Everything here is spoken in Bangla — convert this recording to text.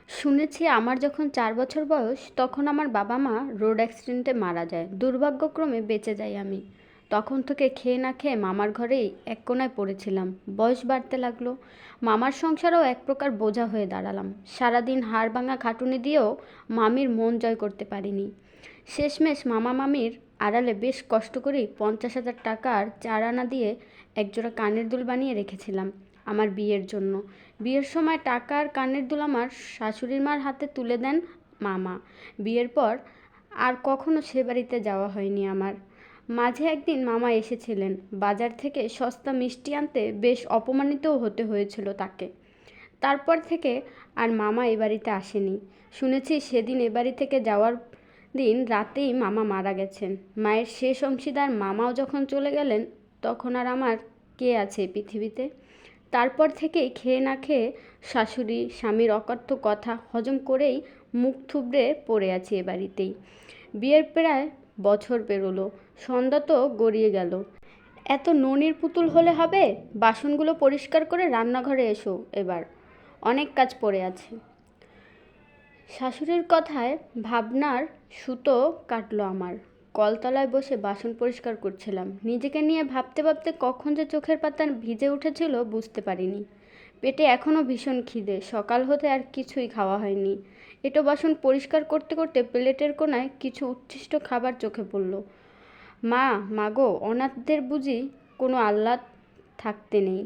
শুনেছি আমার যখন 4 বছর বয়স তখন আমার বাবা মা রোড অ্যাক্সিডেন্টে মারা যায়। দুর্ভাগ্যক্রমে বেঁচে যাই আমি। তখন থেকে খেয়ে না খেয়ে মামার ঘরেই এক কোণায় পড়েছিলাম। বয়স বাড়তে লাগলো, মামার সংসারও এক প্রকার বোঝা হয়ে দাঁড়ালাম। সারাদিন হাড় ভাঙা খাটুনি দিয়েও মামির মন জয় করতে পারিনি। শেষমেশ মামা মামির আড়ালে বেশ কষ্ট করেই 50,000 টাকার 4 আনা দিয়ে একজোড়া কানের দুল বানিয়ে রেখেছিলাম আমার বিয়ের জন্য। বিয়ের সময় টাকা আর কানের দুল আমার শাশুড়ি মার হাতে তুলে দেন মামা। বিয়ের পর আর কখনো সে বাড়িতে যাওয়া হয়নি আমার। মাঝে একদিন মামা এসেছিলেন বাজার থেকে সস্তা মিষ্টি আনতে, বেশ অপমানিতও হতে হয়েছিল তাকে। তারপর থেকে আর মামা এ বাড়িতে আসেনি। শুনেছি সেদিন এ বাড়ি থেকে যাওয়ার দিন রাতেই মামা মারা গেছেন। মায়ের শেষ অংশীদার মামাও যখন চলে গেলেন তখন আর আমার কে আছে এই পৃথিবীতে। তারপর থেকেই খেয়ে না খেয়ে শাশুড়ি স্বামীর অকথ্য কথা হজম করেই মুখ থুবড়ে পড়ে আছি এ বাড়িতেই। বিয়ের প্রায় বছর পেরোলো, সন্ধ্যা তো গড়িয়ে গেল। এত ননির পুতুল হলে হবে? বাসনগুলো পরিষ্কার করে রান্নাঘরে এসো এবার, অনেক কাজ পড়ে আছে। শাশুড়ির কথায় ভাবনার সুতো কাটলো আমার। কলতলায় বসে বাসন পরিষ্কার করছিলাম। নিজেকে নিয়ে ভাবতে ভাবতে কখন যে চোখের পাতা ভিজে উঠেছিল বুঝতে পারিনি। পেটে এখনও ভীষণ খিদে, সকাল হতে আর কিছুই খাওয়া হয়নি। এঁটো বাসন পরিষ্কার করতে করতে প্লেটের কোণায় কিছু উচ্ছিষ্ট খাবার চোখে পড়ল। মা, মাগো, অনাথদের বুঝি কোনো আহ্লাদ থাকতে নেই?